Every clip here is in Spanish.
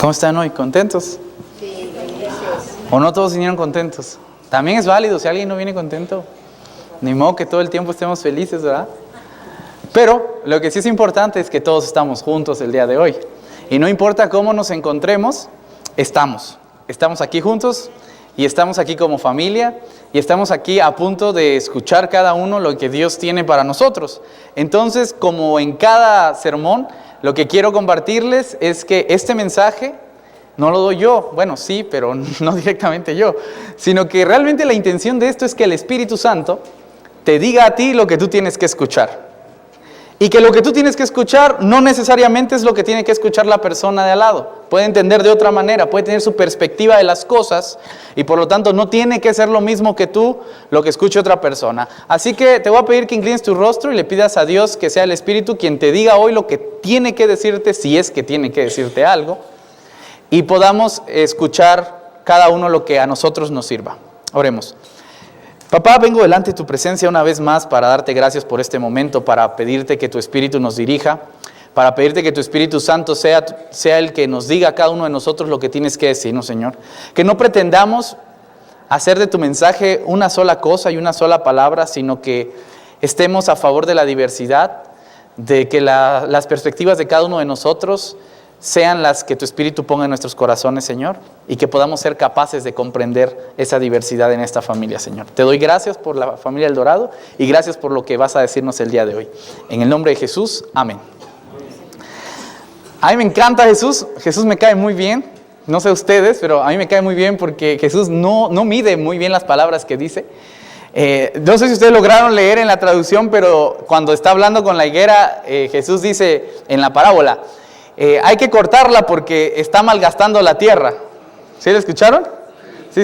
¿Cómo están hoy? ¿Contentos? Sí, gracias. ¿O no todos vinieron contentos? También es válido, si alguien no viene contento. Ni modo que todo el tiempo estemos felices, ¿verdad? Pero lo que sí es importante es que todos estamos juntos el día de hoy. Y no importa cómo nos encontremos, estamos aquí juntos y estamos aquí como familia y estamos aquí a punto de escuchar cada uno lo que Dios tiene para nosotros. Entonces, como en cada sermón, lo que quiero compartirles es que este mensaje no lo doy yo, bueno sí, pero no directamente yo, sino que realmente la intención de esto es que el Espíritu Santo te diga a ti lo que tú tienes que escuchar. Y que lo que tú tienes que escuchar no necesariamente es lo que tiene que escuchar la persona de al lado. Puede entender de otra manera, puede tener su perspectiva de las cosas y por lo tanto no tiene que ser lo mismo que tú lo que escuche otra persona. Así que te voy a pedir que inclines tu rostro y le pidas a Dios que sea el Espíritu quien te diga hoy lo que tiene que decirte, si es que tiene que decirte algo, y podamos escuchar cada uno lo que a nosotros nos sirva. Oremos. Papá, vengo delante de tu presencia una vez más para darte gracias por este momento, para pedirte que tu Espíritu nos dirija, para pedirte que tu Espíritu Santo sea el que nos diga a cada uno de nosotros lo que tienes que decirnos, Señor. Que no pretendamos hacer de tu mensaje una sola cosa y una sola palabra, sino que estemos a favor de la diversidad, de que las perspectivas de cada uno de nosotros sean las que tu Espíritu ponga en nuestros corazones, Señor, y que podamos ser capaces de comprender esa diversidad en esta familia, Señor. Te doy gracias por la familia El Dorado y gracias por lo que vas a decirnos el día de hoy. En el nombre de Jesús, amén. A mí me encanta Jesús me cae muy bien, no sé ustedes, pero a mí me cae muy bien porque Jesús no mide muy bien las palabras que dice. No sé si ustedes lograron leer en la traducción, pero cuando está hablando con la higuera, Jesús dice en la parábola, hay que cortarla porque está malgastando la tierra. ¿Sí lo escucharon? Sí,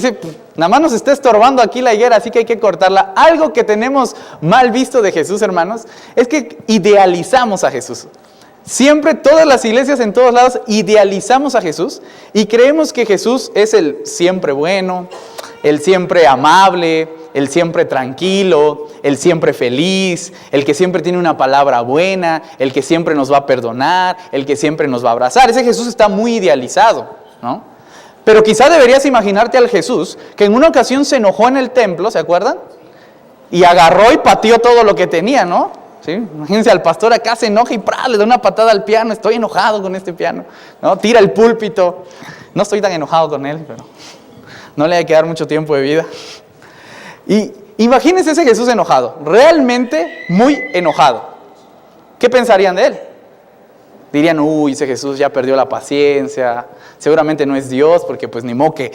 nada más nos está estorbando aquí la higuera, así que hay que cortarla. Algo que tenemos mal visto de Jesús, hermanos, es que idealizamos a Jesús. Siempre, todas las iglesias en todos lados idealizamos a Jesús y creemos que Jesús es el siempre bueno, el siempre amable, el siempre tranquilo, el siempre feliz, el que siempre tiene una palabra buena, el que siempre nos va a perdonar, el que siempre nos va a abrazar. Ese Jesús está muy idealizado, ¿no? Pero quizá deberías imaginarte al Jesús que en una ocasión se enojó en el templo, ¿se acuerdan? Y agarró y pateó todo lo que tenía, ¿no? ¿Sí? Imagínense al pastor acá se enoja y le da una patada al piano, estoy enojado con este piano, ¿no? Tira el púlpito. No estoy tan enojado con él, pero no le hay que dar mucho tiempo de vida. Y imagínense ese Jesús enojado, realmente muy enojado. ¿Qué pensarían de él? Dirían, ese Jesús ya perdió la paciencia, seguramente no es Dios, porque pues ni modo que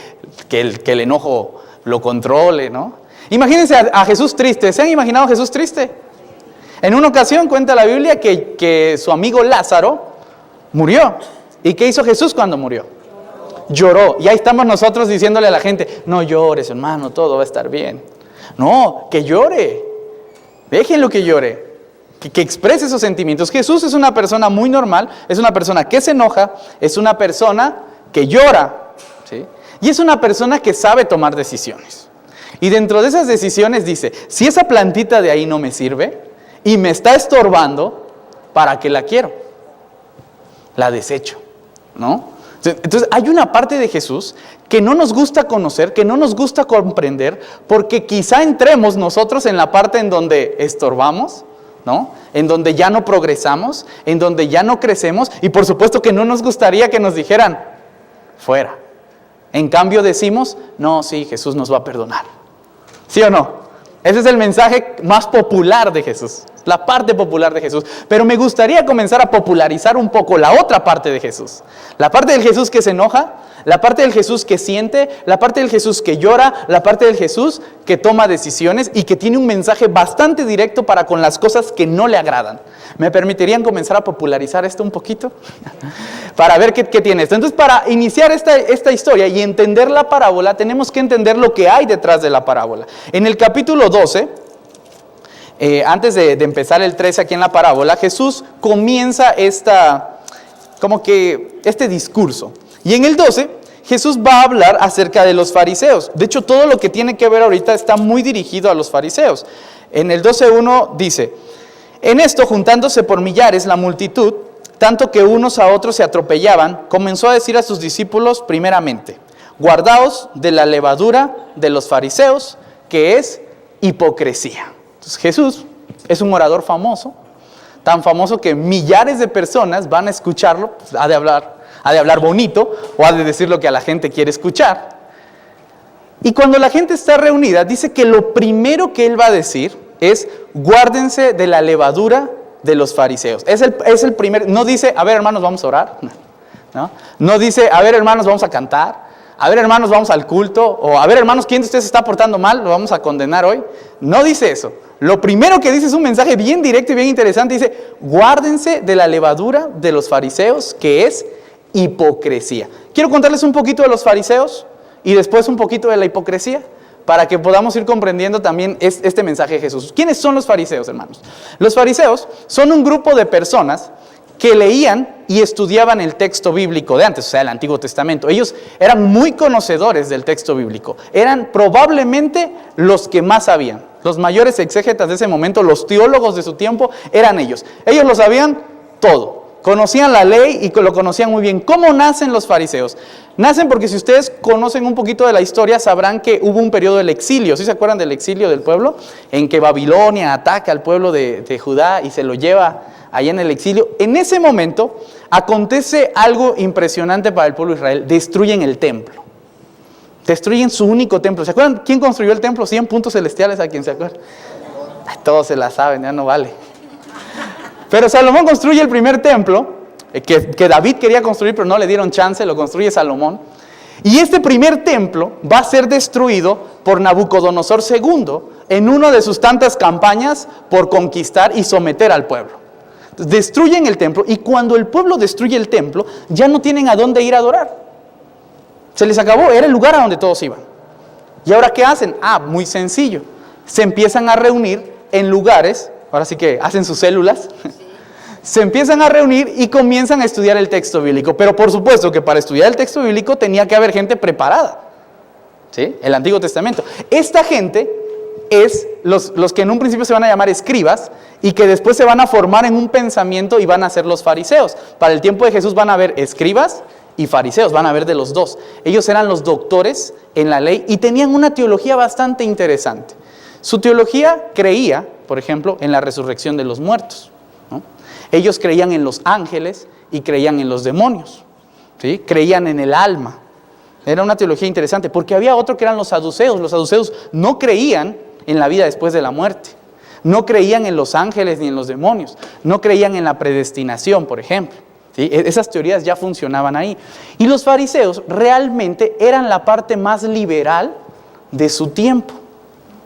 el enojo lo controle, ¿no? Imagínense a Jesús triste. ¿Se han imaginado a Jesús triste? En una ocasión cuenta la Biblia que su amigo Lázaro murió. ¿Y qué hizo Jesús cuando murió? Lloró. Y ahí estamos nosotros diciéndole a la gente, no llores, hermano, todo va a estar bien. No, que llore. Déjenlo que llore. Que exprese esos sentimientos. Jesús es una persona muy normal, es una persona que se enoja, es una persona que llora, ¿sí? Y es una persona que sabe tomar decisiones. Y dentro de esas decisiones dice, si esa plantita de ahí no me sirve y me está estorbando, ¿para qué la quiero? La desecho, ¿no? Entonces hay una parte de Jesús que no nos gusta conocer, que no nos gusta comprender, porque quizá entremos nosotros en la parte en donde estorbamos, ¿no? En donde ya no progresamos, en donde ya no crecemos, y por supuesto que no nos gustaría que nos dijeran, fuera. En cambio decimos, no, sí, Jesús nos va a perdonar. ¿Sí o no? Ese es el mensaje más popular de Jesús, la parte popular de Jesús. Pero me gustaría comenzar a popularizar un poco la otra parte de Jesús. La parte del Jesús que se enoja, la parte del Jesús que siente, la parte del Jesús que llora, la parte del Jesús que toma decisiones y que tiene un mensaje bastante directo para con las cosas que no le agradan. ¿Me permitirían comenzar a popularizar esto un poquito? Para ver qué tiene esto. Entonces, para iniciar esta historia y entender la parábola, tenemos que entender lo que hay detrás de la parábola. En el capítulo 12, antes de empezar el 13 aquí en la parábola, Jesús comienza este discurso. Y en el 12, Jesús va a hablar acerca de los fariseos. De hecho, todo lo que tiene que ver ahorita está muy dirigido a los fariseos. En el 12:1 dice, en esto, juntándose por millares la multitud, tanto que unos a otros se atropellaban, comenzó a decir a sus discípulos primeramente: guardaos de la levadura de los fariseos, que es hipocresía. Entonces Jesús es un orador famoso, tan famoso que millares de personas van a escucharlo. Pues, ha de hablar bonito, o ha de decir lo que a la gente quiere escuchar. Y cuando la gente está reunida, dice que lo primero que él va a decir es: guárdense de la levadura de los fariseos. Es el primer. No dice: a ver, hermanos, vamos a orar. No dice: a ver, hermanos, vamos a cantar. A ver, hermanos, vamos al culto. O a ver, hermanos, ¿quién de ustedes se está portando mal? Lo vamos a condenar hoy. No dice eso. Lo primero que dice es un mensaje bien directo y bien interesante. Dice: guárdense de la levadura de los fariseos, que es hipocresía. Quiero contarles un poquito de los fariseos y después un poquito de la hipocresía, para que podamos ir comprendiendo también este mensaje de Jesús. ¿Quiénes son los fariseos, hermanos? Los fariseos son un grupo de personas que leían y estudiaban el texto bíblico de antes, o sea, el Antiguo Testamento. Ellos eran muy conocedores del texto bíblico. Eran probablemente los que más sabían. Los mayores exégetas de ese momento, los teólogos de su tiempo, eran ellos. Ellos lo sabían todo. Conocían la ley y lo conocían muy bien. ¿Cómo nacen los fariseos? Nacen porque, si ustedes conocen un poquito de la historia, sabrán que hubo un periodo del exilio. ¿Sí se acuerdan del exilio del pueblo? En que Babilonia ataca al pueblo de Judá y se lo lleva allá en el exilio. En ese momento acontece algo impresionante para el pueblo de Israel. Destruyen el templo. Destruyen su único templo. ¿Se acuerdan quién construyó el templo? 100 puntos celestiales, ¿a quién se acuerda? Todos se la saben, ya no vale. Pero Salomón construye el primer templo, que David quería construir, pero no le dieron chance, lo construye Salomón. Y este primer templo va a ser destruido por Nabucodonosor II en una de sus tantas campañas por conquistar y someter al pueblo. Entonces, destruyen el templo, y cuando el pueblo destruye el templo, ya no tienen a dónde ir a adorar. Se les acabó, era el lugar a donde todos iban. ¿Y ahora qué hacen? Muy sencillo. Se empiezan a reunir en lugares, ahora sí que hacen sus células, se empiezan a reunir y comienzan a estudiar el texto bíblico. Pero por supuesto que para estudiar el texto bíblico tenía que haber gente preparada. ¿Sí? El Antiguo Testamento. Esta gente es los que en un principio se van a llamar escribas y que después se van a formar en un pensamiento y van a ser los fariseos. Para el tiempo de Jesús van a haber escribas y fariseos, van a haber de los dos. Ellos eran los doctores en la ley y tenían una teología bastante interesante. Su teología creía, por ejemplo, en la resurrección de los muertos, ¿no? Ellos creían en los ángeles y creían en los demonios, ¿sí? Creían en el alma. Era una teología interesante, porque había otro que eran los saduceos. Los saduceos no creían en la vida después de la muerte. No creían en los ángeles ni en los demonios. No creían en la predestinación, por ejemplo. ¿Sí? Esas teorías ya funcionaban ahí. Y los fariseos realmente eran la parte más liberal de su tiempo.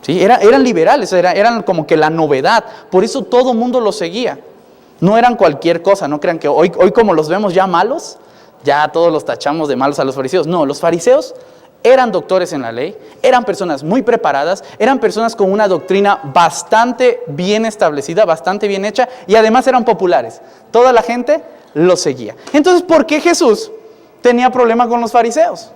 ¿Sí? Eran liberales, eran como que la novedad. Por eso todo mundo los seguía. No eran cualquier cosa. No crean que hoy como los vemos ya malos, ya todos los tachamos de malos a los fariseos. No, los fariseos eran doctores en la ley, eran personas muy preparadas, eran personas con una doctrina bastante bien establecida, bastante bien hecha, y además eran populares. Toda la gente los seguía. Entonces, ¿por qué Jesús tenía problema con los fariseos?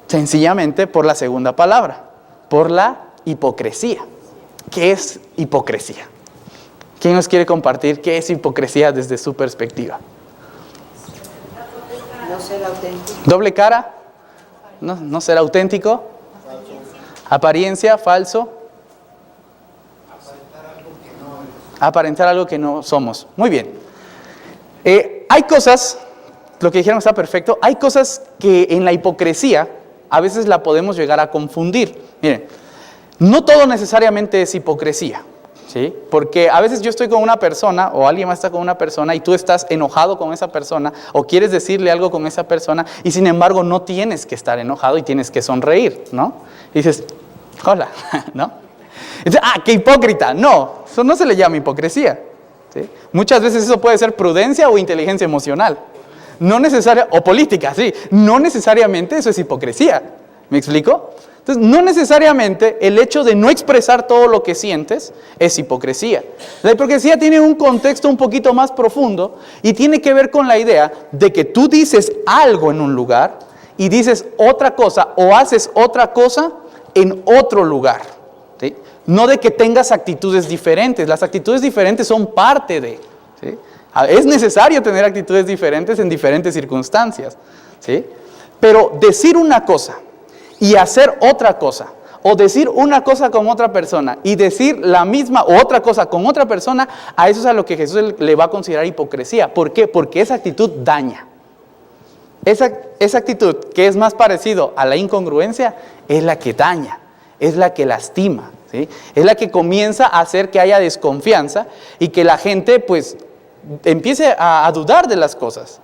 Sencillamente por la segunda palabra, por la hipocresía. ¿Qué es hipocresía? ¿Quién nos quiere compartir qué es hipocresía desde su perspectiva? No ser auténtico. ¿Doble cara? No ser auténtico. Apariencia, falso. Aparentar algo que no somos. Muy bien. Hay cosas, lo que dijeron está perfecto, hay cosas que en la hipocresía a veces la podemos llegar a confundir. Miren, no todo necesariamente es hipocresía, ¿sí? Porque a veces yo estoy con una persona o alguien más está con una persona y tú estás enojado con esa persona o quieres decirle algo con esa persona y sin embargo no tienes que estar enojado y tienes que sonreír, ¿no? Y dices, hola, ¿no? Y dices, qué hipócrita. No, eso no se le llama hipocresía, ¿sí? Muchas veces eso puede ser prudencia o inteligencia emocional. No necesariamente, o política, sí. No necesariamente eso es hipocresía. ¿Me explico? Entonces, no necesariamente el hecho de no expresar todo lo que sientes es hipocresía. La hipocresía tiene un contexto un poquito más profundo y tiene que ver con la idea de que tú dices algo en un lugar y dices otra cosa o haces otra cosa en otro lugar, ¿sí? No de que tengas actitudes diferentes. Las actitudes diferentes son parte de, ¿sí? Es necesario tener actitudes diferentes en diferentes circunstancias, ¿sí? Pero decir una cosa y hacer otra cosa, o decir una cosa con otra persona y decir la misma o otra cosa con otra persona, a eso es a lo que Jesús le va a considerar hipocresía. ¿Por qué? Porque esa actitud daña. Esa actitud que es más parecido a la incongruencia es la que daña, es la que lastima, ¿sí? Es la que comienza a hacer que haya desconfianza y que la gente pues empiece a dudar de las cosas.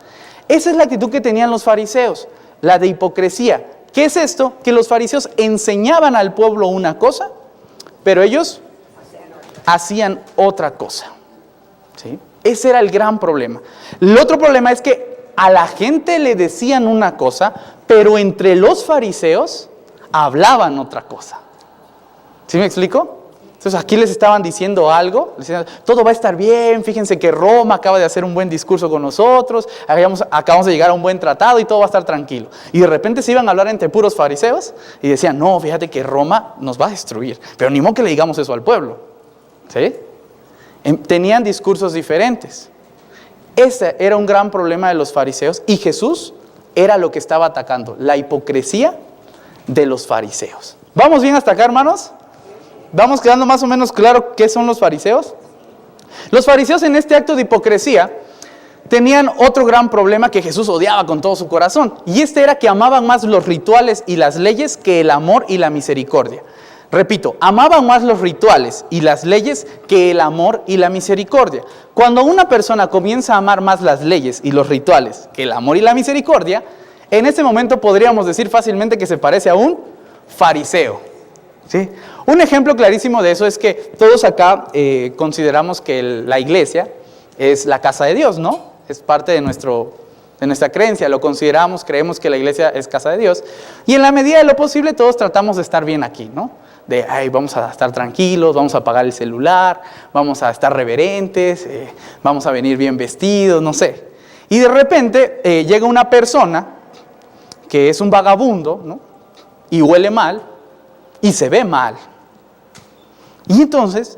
Esa es la actitud que tenían los fariseos, la de hipocresía. ¿Qué es esto? Que los fariseos enseñaban al pueblo una cosa, pero ellos hacían otra cosa, ¿sí? Ese era el gran problema. El otro problema es que a la gente le decían una cosa, pero entre los fariseos hablaban otra cosa. ¿Sí me explico? Entonces aquí les estaban diciendo algo, les decían, todo va a estar bien, fíjense que Roma acaba de hacer un buen discurso con nosotros, acabamos de llegar a un buen tratado y todo va a estar tranquilo. Y de repente se iban a hablar entre puros fariseos y decían, no, fíjate que Roma nos va a destruir, pero ni modo que le digamos eso al pueblo, ¿sí? Tenían discursos diferentes. Ese era un gran problema de los fariseos y Jesús era lo que estaba atacando, la hipocresía de los fariseos. ¿Vamos bien hasta acá, hermanos? ¿Vamos quedando más o menos claro qué son los fariseos? Los fariseos en este acto de hipocresía tenían otro gran problema que Jesús odiaba con todo su corazón. Y este era que amaban más los rituales y las leyes que el amor y la misericordia. Repito, amaban más los rituales y las leyes que el amor y la misericordia. Cuando una persona comienza a amar más las leyes y los rituales que el amor y la misericordia, en ese momento podríamos decir fácilmente que se parece a un fariseo, ¿sí? Un ejemplo clarísimo de eso es que todos acá consideramos que la iglesia es la casa de Dios, ¿no? Es parte de nuestra creencia, lo consideramos, creemos que la iglesia es casa de Dios. Y en la medida de lo posible todos tratamos de estar bien aquí, ¿no? Vamos a estar tranquilos, vamos a apagar el celular, vamos a estar reverentes, vamos a venir bien vestidos, no sé. Y de repente llega una persona que es un vagabundo, ¿no? Y huele mal y se ve mal. Y entonces,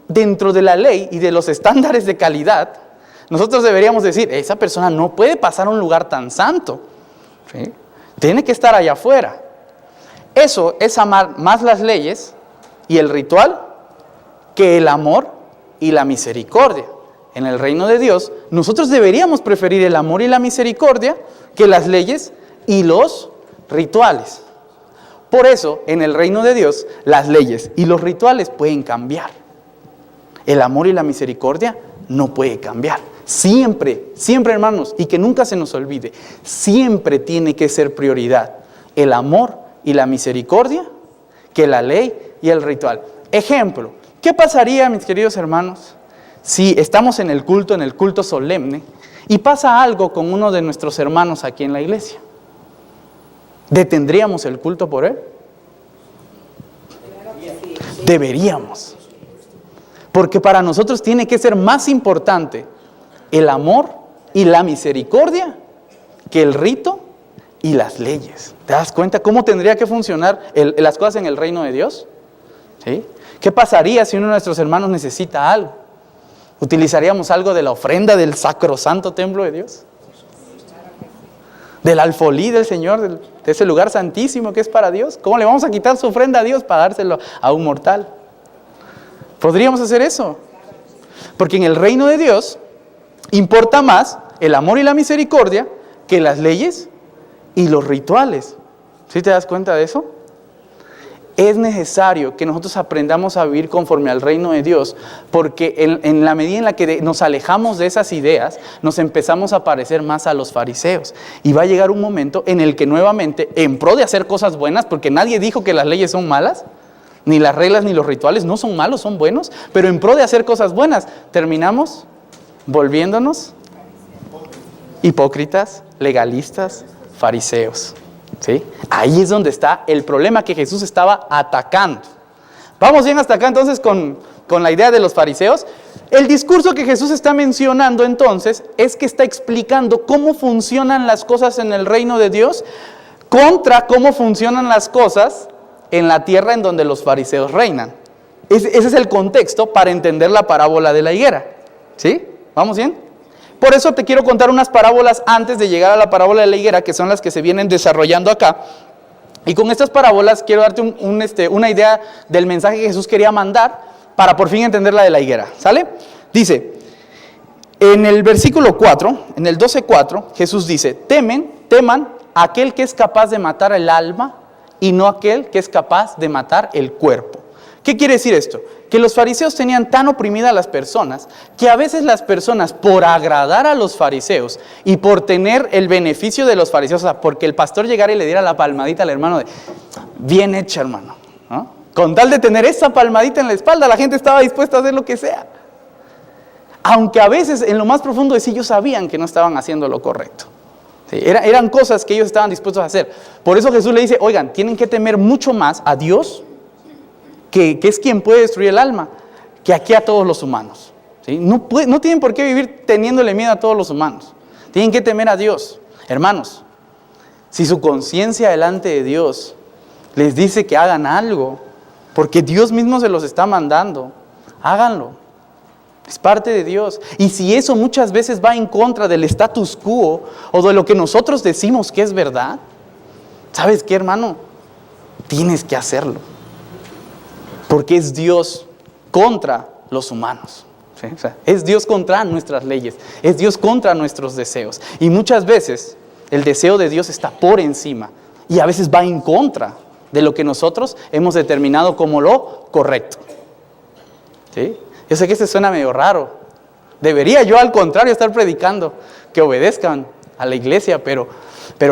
dentro de la ley y de los estándares de calidad, nosotros deberíamos decir, esa persona no puede pasar a un lugar tan santo, ¿sí? Tiene que estar allá afuera. Eso es amar más las leyes y el ritual que el amor y la misericordia. En el reino de Dios, nosotros deberíamos preferir el amor y la misericordia que las leyes y los rituales. Por eso, en el reino de Dios, las leyes y los rituales pueden cambiar. El amor y la misericordia no puede cambiar. Siempre, siempre, hermanos, y que nunca se nos olvide, siempre tiene que ser prioridad el amor y la misericordia que la ley y el ritual. Ejemplo, ¿qué pasaría, mis queridos hermanos, si estamos en el culto solemne, y pasa algo con uno de nuestros hermanos aquí en la iglesia? ¿Detendríamos el culto por él? Deberíamos. Porque para nosotros tiene que ser más importante el amor y la misericordia que el rito y las leyes. ¿Te das cuenta cómo tendría que funcionar las cosas en el reino de Dios? ¿Sí? ¿Qué pasaría si uno de nuestros hermanos necesita algo? ¿Utilizaríamos algo de la ofrenda del sacrosanto templo de Dios? Del alfolí del Señor, de ese lugar santísimo que es para Dios. ¿Cómo le vamos a quitar su ofrenda a Dios para dárselo a un mortal? ¿Podríamos hacer eso? Porque en el reino de Dios importa más el amor y la misericordia que las leyes y los rituales. ¿Sí te das cuenta de eso? Es necesario que nosotros aprendamos a vivir conforme al reino de Dios, porque en la medida en la que nos alejamos de esas ideas, nos empezamos a parecer más a los fariseos. Y va a llegar un momento en el que nuevamente, en pro de hacer cosas buenas, porque nadie dijo que las leyes son malas, ni las reglas ni los rituales no son malos, son buenos, pero en pro de hacer cosas buenas, terminamos volviéndonos hipócritas, legalistas, fariseos. ¿Sí? Ahí es donde está el problema que Jesús estaba atacando. Vamos bien hasta acá entonces con la idea de los fariseos. El discurso que Jesús está mencionando entonces es que está explicando cómo funcionan las cosas en el reino de Dios contra cómo funcionan las cosas en la tierra en donde los fariseos reinan. Ese es el contexto para entender la parábola de la higuera. ¿Sí? ¿Vamos bien? Por eso te quiero contar unas parábolas antes de llegar a la parábola de la higuera, que son las que se vienen desarrollando acá. Y con estas parábolas quiero darte una idea del mensaje que Jesús quería mandar para por fin entender la de la higuera. ¿Sale? Dice, en el versículo 4, en el 12:4, Jesús dice, teman a aquel que es capaz de matar el alma y no aquel que es capaz de matar el cuerpo. ¿Qué quiere decir esto? Que los fariseos tenían tan oprimidas a las personas que a veces las personas, por agradar a los fariseos y por tener el beneficio de los fariseos, o sea, porque el pastor llegara y le diera la palmadita al hermano de, bien hecha, hermano, ¿no? Con tal de tener esa palmadita en la espalda, la gente estaba dispuesta a hacer lo que sea. Aunque a veces en lo más profundo de sí ellos sabían que no estaban haciendo lo correcto. Sí, eran cosas que ellos estaban dispuestos a hacer. Por eso Jesús le dice, oigan, tienen que temer mucho más a Dios, que es quien puede destruir el alma, que aquí a todos los humanos. ¿Sí? No tienen por qué vivir teniéndole miedo a todos los humanos. Tienen que temer a Dios. Hermanos, si su conciencia delante de Dios les dice que hagan algo, porque Dios mismo se los está mandando, háganlo. Es parte de Dios. Y si eso muchas veces va en contra del status quo o de lo que nosotros decimos que es verdad, ¿sabes qué, hermano? Tienes que hacerlo. Porque es Dios contra los humanos. ¿Sí? O sea, es Dios contra nuestras leyes. Es Dios contra nuestros deseos. Y muchas veces el deseo de Dios está por encima. Y a veces va en contra de lo que nosotros hemos determinado como lo correcto. ¿Sí? Yo sé que esto suena medio raro. Debería yo al contrario estar predicando que obedezcan a la iglesia, pero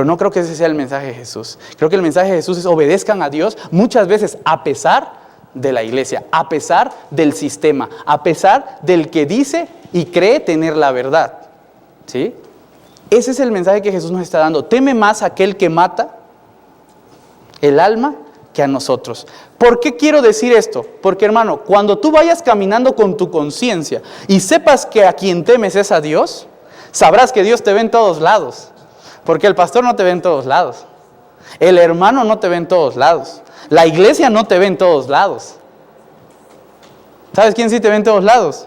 no creo que ese sea el mensaje de Jesús. Creo que el mensaje de Jesús es obedezcan a Dios muchas veces a pesar de la iglesia, a pesar del sistema, a pesar del que dice y cree tener la verdad. ¿Sí? Ese es el mensaje que Jesús nos está dando. Teme más a aquel que mata el alma que a nosotros. ¿Por qué quiero decir esto? Porque, hermano, cuando tú vayas caminando con tu conciencia y sepas que a quien temes es a Dios, sabrás que Dios te ve en todos lados. Porque el pastor no te ve en todos lados. El hermano no te ve en todos lados. La iglesia no te ve en todos lados. ¿Sabes quién sí te ve en todos lados?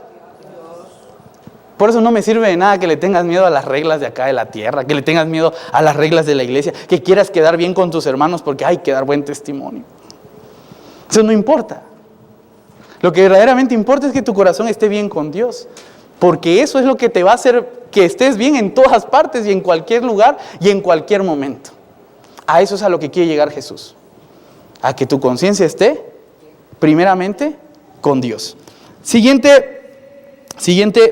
Por eso no me sirve de nada que le tengas miedo a las reglas de acá de la tierra, que le tengas miedo a las reglas de la iglesia, que quieras quedar bien con tus hermanos porque hay que dar buen testimonio. Eso no importa. Lo que verdaderamente importa es que tu corazón esté bien con Dios, porque eso es lo que te va a hacer que estés bien en todas partes y en cualquier lugar y en cualquier momento. A eso es a lo que quiere llegar Jesús. A que tu conciencia esté primeramente con Dios. Siguiente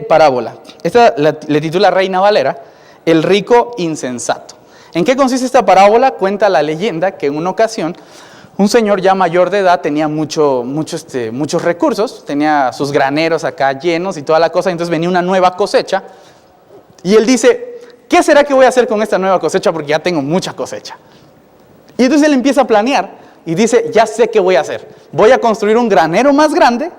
parábola. Esta le titula Reina Valera, el rico insensato. ¿En qué consiste esta parábola? Cuenta la leyenda que en una ocasión un señor ya mayor de edad tenía muchos recursos, tenía sus graneros acá llenos y toda la cosa, entonces venía una nueva cosecha y él dice, ¿qué será que voy a hacer con esta nueva cosecha? Porque ya tengo mucha cosecha. Y entonces él empieza a planear y dice, ya sé qué voy a hacer. Voy a construir un granero más grande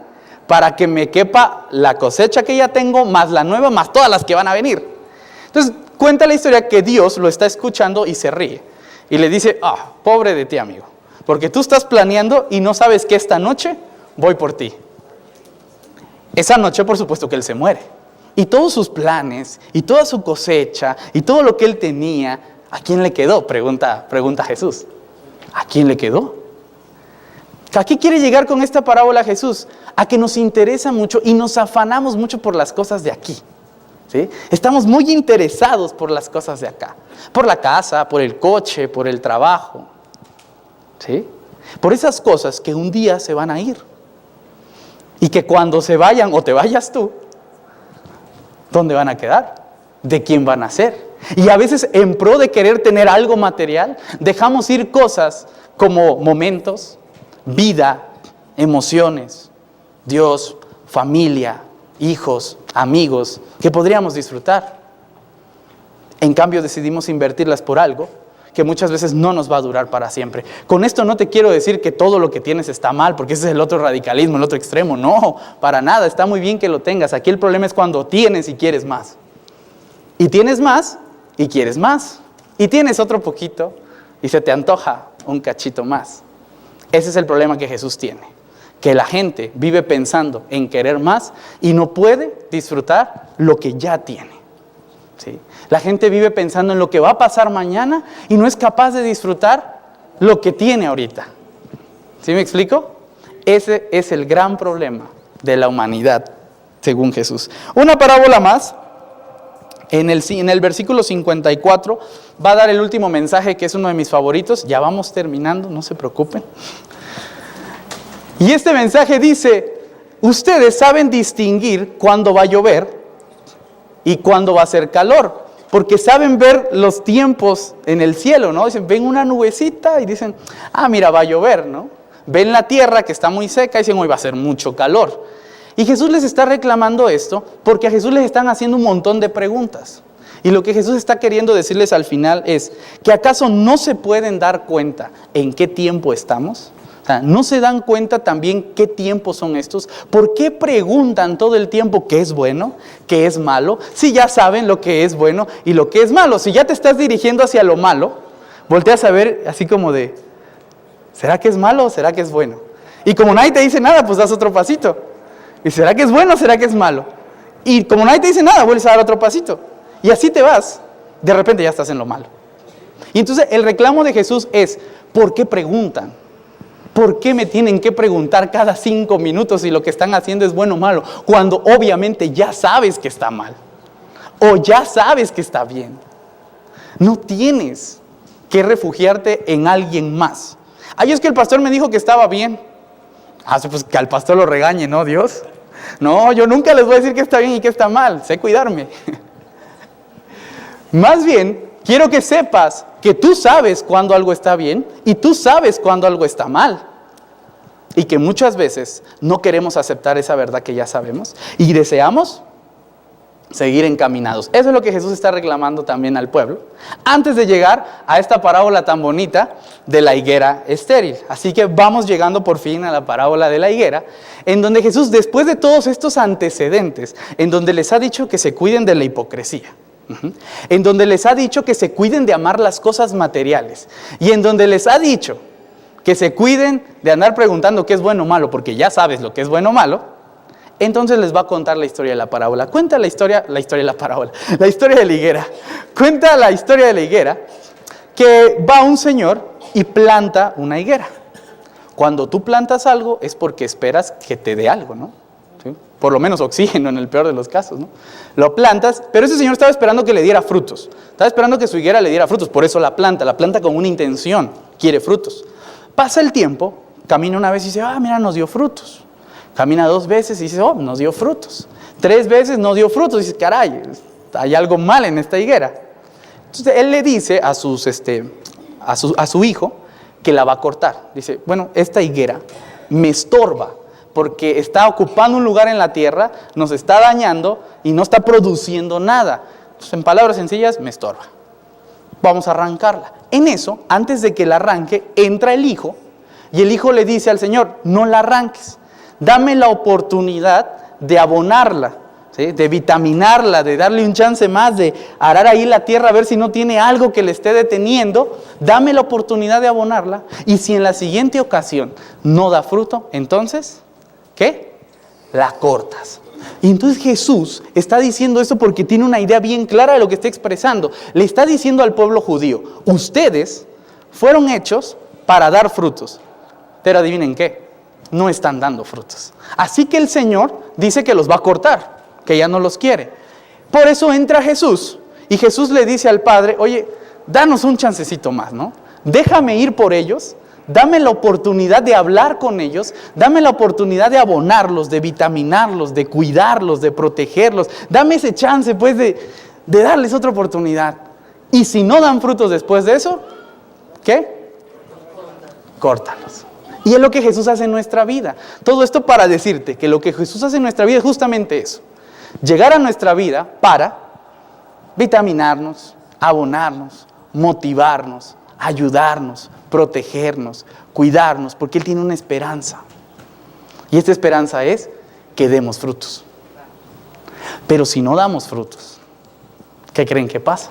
para que me quepa la cosecha que ya tengo, más la nueva, más todas las que van a venir. Entonces cuenta la historia que Dios lo está escuchando y se ríe. Y le dice, pobre de ti, amigo, porque tú estás planeando y no sabes que esta noche voy por ti. Esa noche, por supuesto, que él se muere. Y todos sus planes, y toda su cosecha, y todo lo que él tenía, ¿a quién le quedó? Pregunta Jesús. ¿A quién le quedó? ¿A qué quiere llegar con esta parábola Jesús? A que nos interesa mucho y nos afanamos mucho por las cosas de aquí. ¿Sí? Estamos muy interesados por las cosas de acá. Por la casa, por el coche, por el trabajo. ¿Sí? Por esas cosas que un día se van a ir. Y que cuando se vayan o te vayas tú, ¿dónde van a quedar? ¿De quién van a ser? Y a veces en pro de querer tener algo material, dejamos ir cosas como momentos, vida, emociones, Dios, familia, hijos, amigos, que podríamos disfrutar. En cambio decidimos invertirlas por algo que muchas veces no nos va a durar para siempre. Con esto no te quiero decir que todo lo que tienes está mal, porque ese es el otro radicalismo, el otro extremo. No, para nada, está muy bien que lo tengas. Aquí el problema es cuando tienes y quieres más. Y tienes más y quieres más. Y tienes otro poquito y se te antoja un cachito más. Ese es el problema que Jesús tiene. Que la gente vive pensando en querer más y no puede disfrutar lo que ya tiene. ¿sí? La gente vive pensando en lo que va a pasar mañana y no es capaz de disfrutar lo que tiene ahorita. ¿Sí me explico? Ese es el gran problema de la humanidad, según Jesús. Una parábola más. En el versículo 54 va a dar el último mensaje, que es uno de mis favoritos. Ya vamos terminando, no se preocupen. Y este mensaje dice: ustedes saben distinguir cuándo va a llover y cuándo va a hacer calor, porque saben ver los tiempos en el cielo, ¿no? Dicen, ven una nubecita y dicen, mira, va a llover, ¿no? Ven la tierra que está muy seca y dicen, hoy va a hacer mucho calor. Y Jesús les está reclamando esto porque a Jesús les están haciendo un montón de preguntas. Y lo que Jesús está queriendo decirles al final es que ¿acaso no se pueden dar cuenta en qué tiempo estamos? O sea, ¿no se dan cuenta también qué tiempos son estos? ¿Por qué preguntan todo el tiempo qué es bueno, qué es malo? Si ya saben lo que es bueno y lo que es malo. Si ya te estás dirigiendo hacia lo malo, volteas a ver así como de, ¿será que es malo o será que es bueno? Y como nadie te dice nada, pues das otro pasito. ¿Y será que es bueno o será que es malo? Y como nadie te dice nada, vuelves a dar otro pasito. Y así te vas. De repente ya estás en lo malo. Y entonces el reclamo de Jesús es, ¿por qué preguntan? ¿Por qué me tienen que preguntar cada 5 minutos si lo que están haciendo es bueno o malo? Cuando obviamente ya sabes que está mal. O ya sabes que está bien. No tienes que refugiarte en alguien más. Ay, es que el pastor me dijo que estaba bien. Pues que al pastor lo regañe, ¿no, Dios? No, yo nunca les voy a decir que está bien y que está mal. Sé cuidarme. Más bien, quiero que sepas que tú sabes cuando algo está bien y tú sabes cuando algo está mal. Y que muchas veces no queremos aceptar esa verdad que ya sabemos y deseamos seguir encaminados. Eso es lo que Jesús está reclamando también al pueblo, antes de llegar a esta parábola tan bonita de la higuera estéril. Así que vamos llegando por fin a la parábola de la higuera, en donde Jesús, después de todos estos antecedentes, en donde les ha dicho que se cuiden de la hipocresía, en donde les ha dicho que se cuiden de amar las cosas materiales, y en donde les ha dicho que se cuiden de andar preguntando qué es bueno o malo, porque ya sabes lo que es bueno o malo, entonces les va a contar la historia de la parábola. Cuenta la historia de la parábola, la historia de la higuera. Cuenta la historia de la higuera, que va un señor y planta una higuera. Cuando tú plantas algo es porque esperas que te dé algo, ¿no? ¿Sí? Por lo menos oxígeno en el peor de los casos, ¿no? Lo plantas, pero ese señor estaba esperando que le diera frutos. Estaba esperando que su higuera le diera frutos, por eso la planta con una intención, quiere frutos. Pasa el tiempo, camina una vez y dice, mira, nos dio frutos. Camina 2 veces y dice, nos dio frutos. 3 veces no dio frutos. Y dice, caray, hay algo mal en esta higuera. Entonces él le dice a su hijo que la va a cortar. Dice, bueno, esta higuera me estorba porque está ocupando un lugar en la tierra, nos está dañando y no está produciendo nada. Entonces, en palabras sencillas, me estorba. Vamos a arrancarla. En eso, antes de que la arranque, entra el hijo y el hijo le dice al Señor, no la arranques. Dame la oportunidad de abonarla, ¿sí? De vitaminarla, de darle un chance más, de arar ahí la tierra a ver si no tiene algo que le esté deteniendo. Dame la oportunidad de abonarla y si en la siguiente ocasión no da fruto, entonces, ¿qué? La cortas. Y entonces Jesús está diciendo esto porque tiene una idea bien clara de lo que está expresando. Le está diciendo al pueblo judío, ustedes fueron hechos para dar frutos, pero adivinen qué. No están dando frutos. Así que el Señor dice que los va a cortar, que ya no los quiere. Por eso entra Jesús y Jesús le dice al Padre, oye, danos un chancecito más, ¿no? Déjame ir por ellos, dame la oportunidad de hablar con ellos, dame la oportunidad de abonarlos, de vitaminarlos, de cuidarlos, de protegerlos. Dame ese chance, pues, de darles otra oportunidad. Y si no dan frutos después de eso, ¿qué? Córtalos. Y es lo que Jesús hace en nuestra vida. Todo esto para decirte que lo que Jesús hace en nuestra vida es justamente eso. Llegar a nuestra vida para vitaminarnos, abonarnos, motivarnos, ayudarnos, protegernos, cuidarnos, porque Él tiene una esperanza. Y esta esperanza es que demos frutos. Pero si no damos frutos, ¿qué creen que pasa?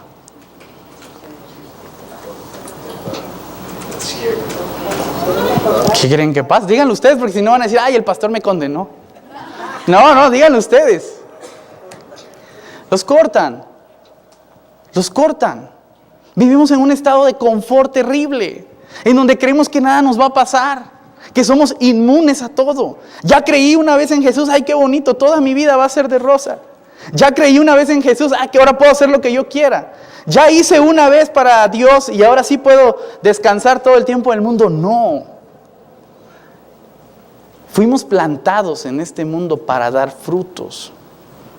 ¿Qué creen que pasa? Díganlo ustedes, porque si no van a decir, ay, el pastor me condenó. No, díganlo ustedes. Los cortan. Los cortan. Vivimos en un estado de confort terrible, en donde creemos que nada nos va a pasar, que somos inmunes a todo. Ya creí una vez en Jesús, ay, qué bonito, toda mi vida va a ser de rosa. Ya creí una vez en Jesús, que ahora puedo hacer lo que yo quiera. Ya hice una vez para Dios y ahora sí puedo descansar todo el tiempo del mundo. No. Fuimos plantados en este mundo para dar frutos.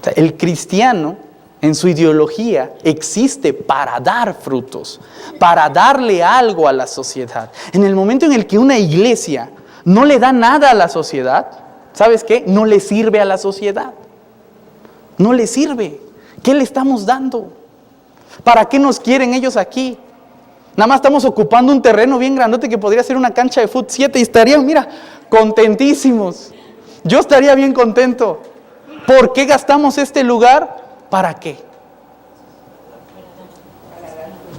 O sea, el cristiano, en su ideología, existe para dar frutos, para darle algo a la sociedad. En el momento en el que una iglesia no le da nada a la sociedad, ¿sabes qué? No le sirve a la sociedad. No le sirve. ¿Qué le estamos dando? ¿Para qué nos quieren ellos aquí? Nada más estamos ocupando un terreno bien grandote que podría ser una cancha de fútbol 7 y estarían, mira, contentísimos. Yo estaría bien contento. ¿Por qué gastamos este lugar? ¿Para qué?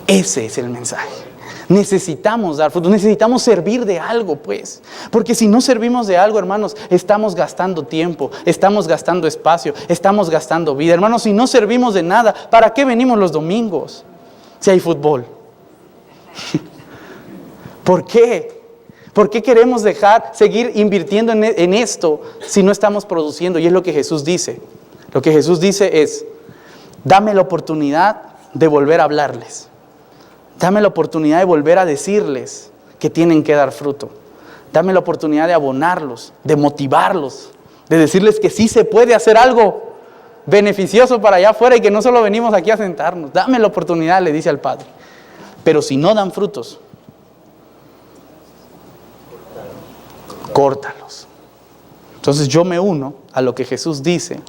Ese es el mensaje. Necesitamos dar frutos, necesitamos servir de algo, pues. Porque si no servimos de algo, hermanos, estamos gastando tiempo, estamos gastando espacio, estamos gastando vida. Hermanos, si no servimos de nada, ¿para qué venimos los domingos? Si hay fútbol. ¿Por qué? ¿Por qué queremos seguir invirtiendo en esto si no estamos produciendo? Y es lo que Jesús dice. Lo que Jesús dice es: dame la oportunidad de volver a hablarles. Dame la oportunidad de volver a decirles que tienen que dar fruto. Dame la oportunidad de abonarlos, de motivarlos, de decirles que sí se puede hacer algo beneficioso para allá afuera y que no solo venimos aquí a sentarnos. Dame la oportunidad, le dice al Padre. Pero si no dan frutos, córtalos. Entonces yo me uno a lo que Jesús dice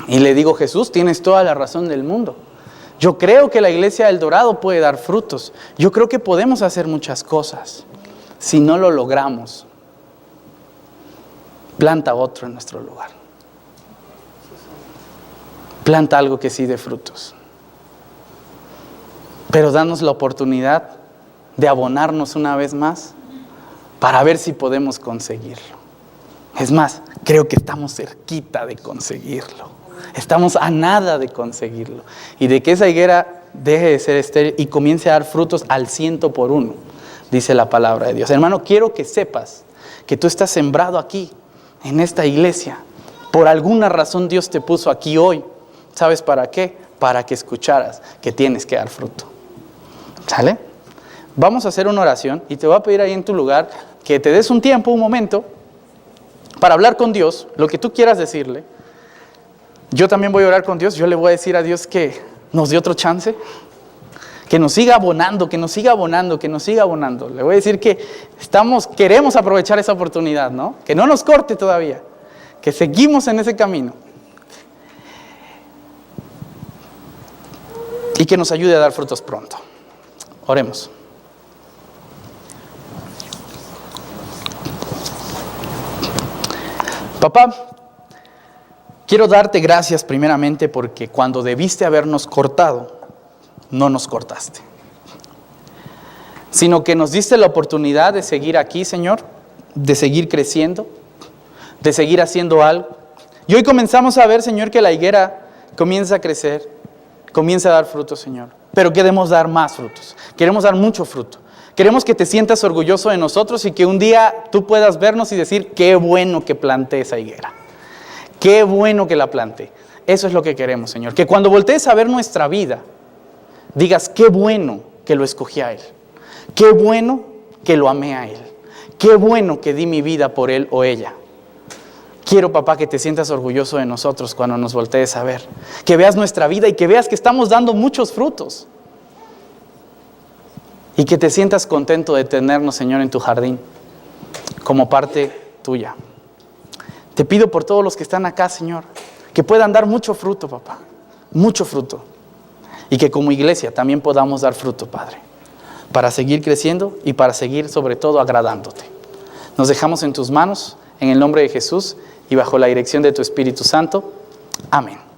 y le digo: Jesús, tienes toda la razón del mundo. Yo creo que la iglesia del Dorado puede dar frutos. Yo creo que podemos hacer muchas cosas. Si no lo logramos, planta otro en nuestro lugar. Planta algo que sí dé frutos. Pero danos la oportunidad de abonarnos una vez más para ver si podemos conseguirlo. Es más, creo que estamos cerquita de conseguirlo. Estamos a nada de conseguirlo. Y de que esa higuera deje de ser estéril y comience a dar frutos al 100%, dice la palabra de Dios. Hermano, quiero que sepas que tú estás sembrado aquí, en esta iglesia. Por alguna razón Dios te puso aquí hoy. ¿Sabes para qué? Para que escucharas que tienes que dar fruto. ¿Sale? Vamos a hacer una oración y te voy a pedir ahí en tu lugar que te des un tiempo, un momento, para hablar con Dios, lo que tú quieras decirle. Yo también voy a orar con Dios. Yo le voy a decir a Dios que nos dé otro chance, que nos siga abonando, que nos siga abonando, que nos siga abonando. Le voy a decir que queremos aprovechar esa oportunidad, ¿no? Que no nos corte todavía, que seguimos en ese camino. Y que nos ayude a dar frutos pronto. Oremos. Papá, quiero darte gracias primeramente porque cuando debiste habernos cortado, no nos cortaste. Sino que nos diste la oportunidad de seguir aquí, Señor, de seguir creciendo, de seguir haciendo algo. Y hoy comenzamos a ver, Señor, que la higuera comienza a crecer, comienza a dar frutos, Señor. Pero queremos dar más frutos, queremos dar mucho fruto. Queremos que te sientas orgulloso de nosotros y que un día tú puedas vernos y decir: qué bueno que planté esa higuera. Qué bueno que la planté. Eso es lo que queremos, Señor. Que cuando voltees a ver nuestra vida, digas: qué bueno que lo escogí a Él. Qué bueno que lo amé a Él. Qué bueno que di mi vida por Él o ella. Quiero, papá, que te sientas orgulloso de nosotros cuando nos voltees a ver. Que veas nuestra vida y que veas que estamos dando muchos frutos. Y que te sientas contento de tenernos, Señor, en tu jardín, como parte tuya. Te pido por todos los que están acá, Señor, que puedan dar mucho fruto, papá, mucho fruto. Y que como iglesia también podamos dar fruto, Padre, para seguir creciendo y para seguir, sobre todo, agradándote. Nos dejamos en tus manos, en el nombre de Jesús y bajo la dirección de tu Espíritu Santo. Amén.